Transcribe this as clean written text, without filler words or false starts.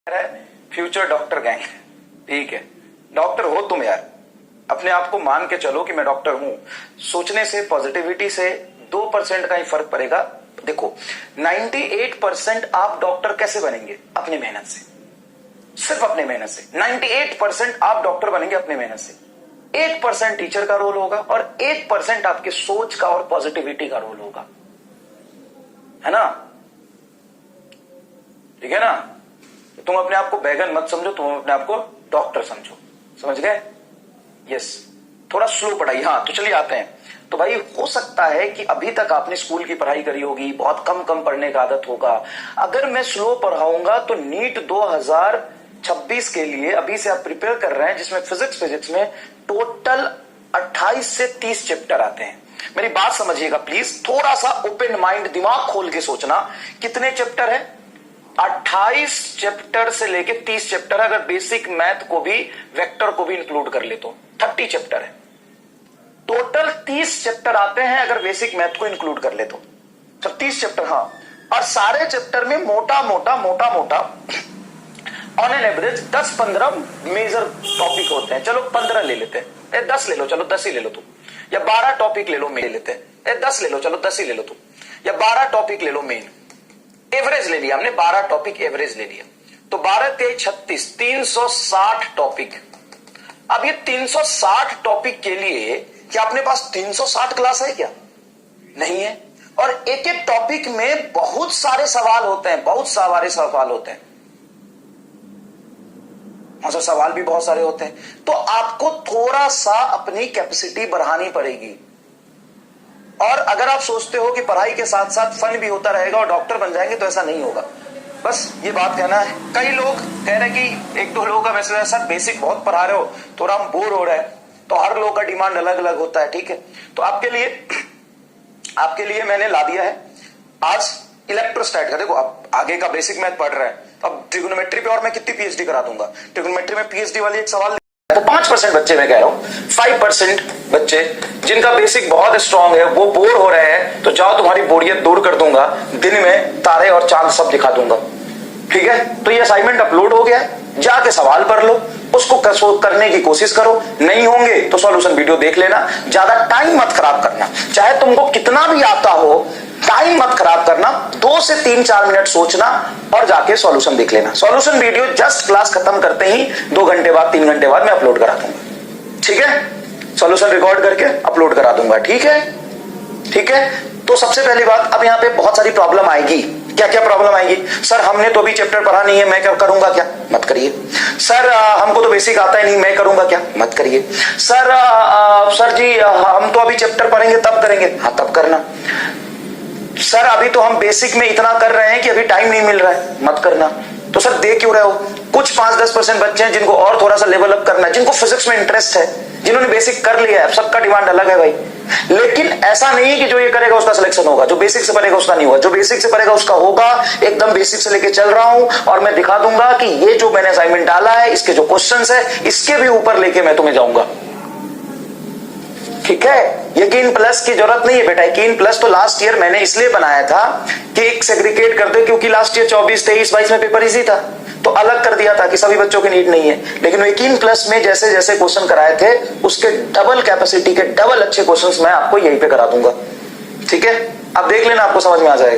Future doctor gang, ठीक है, doctor हो तुम यार, अपने आप को मान के चलो कि मैं डॉक्टर हूं। सोचने से, पॉजिटिविटी से 2% का ही फर्क पड़ेगा। देखो 98% आप डॉक्टर कैसे बनेंगे? अपनी मेहनत से, सिर्फ अपने मेहनत से। 98% आप डॉक्टर बनेंगे अपने मेहनत से। 1% टीचर का रोल होगा और 1% आपके सोच का और पॉजिटिविटी का रोल होगा, है ना? ठीक है ना? तुम अपने आप को बैगन मत समझो, तुम अपने आप को डॉक्टर समझो। समझ गए? यस। थोड़ा स्लो पढ़ाई। हाँ, तो चलिए आते हैं। तो भाई हो सकता है कि अभी तक आपने स्कूल की पढ़ाई करी होगी, बहुत कम कम पढ़ने का आदत होगा। अगर मैं स्लो पढ़ाऊंगा तो नीट 2026 के लिए अभी से आप प्रिपेयर कर रहे हैं, जिसमें फिजिक्स में टोटल 28 से 30 चैप्टर आते हैं। मेरी बात समझिएगा प्लीज, थोड़ा सा ओपन माइंड, दिमाग खोल के सोचना। कितने चैप्टर है? 28 चैप्टर से लेके 30 चैप्टर। अगर बेसिक मैथ को भी, वेक्टर को भी इंक्लूड कर ले तो 30 चैप्टर है। टोटल 30 चैप्टर आते हैं अगर बेसिक मैथ को इंक्लूड कर ले तो। सब 30 चैप्टर, हाँ। और सारे चैप्टर में मोटा मोटा on an average 10-15 major topic होते हैं। चलो 15 ले लेते हैं, 10 ले लो, चलो 10 ही ले लो तुम, या 12 टॉपिक ले लो, मेन लेते हैं, 10 ले लो, चलो 10 ही ले लो तुम, या 12 टॉपिक ले लो मेन। एवरेज ले लिया हमने, 12 टॉपिक एवरेज ले लिया, तो 12 तेज 36, 360 टॉपिक। अब ये 360 टॉपिक के लिए क्या अपने पास 360 क्लास है क्या? नहीं है। और एक एक टॉपिक में बहुत सारे सवाल होते हैं, बहुत सारे सवाल होते हैं, सवाल भी बहुत सारे होते हैं। तो आपको थोड़ा सा अपनी कैपेसिटी बढ़ानी पड़ेगी। और अगर आप सोचते हो कि पढ़ाई के साथ साथ फन भी होता रहेगा और डॉक्टर बन जाएंगे, तो ऐसा नहीं होगा। बस ये बात कहना है। कई लोग कह रहे हैं कि एक दो लोगों का मैसेज है, सर बेसिक बहुत पढ़ा रहे हो, थोड़ा हम बोर हो रहे हैं। तो हर लोग का डिमांड अलग अलग होता है, ठीक है। तो आपके लिए मैंने ला दिया है आज इलेक्ट्रोस्टैट का। देखो आप आगे का बेसिक मैथ पढ़ रहे हैं, अब ट्रिगोनोमेट्री पे और मैं कितनी पीएचडी करा दूंगा। ट्रिगोनोमेट्री में पीएचडी वाली एक सवाल, तो 5% बच्चे, मैं कह रहा हूं 5% बच्चे जिनका बेसिक बहुत स्ट्रांग है, वो बोर हो रहे हैं, तो जाओ तुम्हारी बोरियत दूर कर दूंगा, दिन में तारे और चांद सब दिखा दूंगा। ठीक है, तो ये असाइनमेंट अपलोड हो गया है, जाके सवाल पढ़ लो, उसको करने की कोशिश करो। नहीं होंगे तो सॉल्यूशन वीडियो देख लेना। ज्यादा टाइम मत खराब करना, चाहे तुमको कितना भी आता हो, टाइम मत खराब करना। 2 से 3-4 मिनट सोचना और जाके सॉल्यूशन देख लेना। सॉल्यूशन वीडियो जस्ट क्लास खत्म करते ही 2 घंटे बाद, 3 घंटे बाद मैं अपलोड करा दूंगा। ठीक है, सॉल्यूशन रिकॉर्ड करके अपलोड करा दूंगा। ठीक है, ठीक है। तो सबसे पहली बात, अब यहां पे बहुत सारी प्रॉब्लम आएगी। क्या क्या प्रॉब्लम आएगी? सर हमने तो अभी चैप्टर पढ़ा नहीं है, मैं क्या करूंगा? क्या मत करिए। सर हमको तो बेसिक आता ही नहीं, मैं करूंगा क्या? मत करिए। सर जी हम तो अभी चैप्टर पढ़ेंगे तब करेंगे, हाँ तब करना। सर अभी तो हम बेसिक में इतना कर रहे हैं कि अभी टाइम नहीं मिल रहा है, मत करना। तो सर दे क्यों रहे हो? कुछ 5-10% बच्चे हैं जिनको और थोड़ा सा लेवल अप करना है, जिनको फिजिक्स में इंटरेस्ट है, जिन्होंने बेसिक कर लिया है। सबका डिमांड अलग है भाई, लेकिन ऐसा नहीं है कि जो ये करेगा उसका सिलेक्शन होगा, जो बेसिक से पढ़ेगा उसका नहीं होगा। जो बेसिक से पढ़ेगा उसका होगा। एकदम बेसिक से लेके चल रहा हूं और मैं दिखा दूंगा कि ये जो मैंने असाइनमेंट डाला है, इसके जो क्वेश्चंस है, इसके भी ऊपर लेके मैं तुम्हें जाऊंगा। ठीक है, यकीन प्लस की जरूरत नहीं है बेटा। यकीन प्लस तो लास्ट ईयर मैंने इसलिए बनाया था कि एक सेग्रीगेट कर दो, क्योंकि लास्ट ईयर 24, 23, 22 में पेपर इजी था, तो अलग कर दिया था कि सभी बच्चों की नीड नहीं है। लेकिन यकीन प्लस में जैसे जैसे क्वेश्चन कराए थे, उसके डबल कैपेसिटी के डबल अच्छे क्वेश्चंस मैं आपको यहीं पे करा दूंगा। ठीक है, अब देख लेना, आपको समझ में आ जाएगा।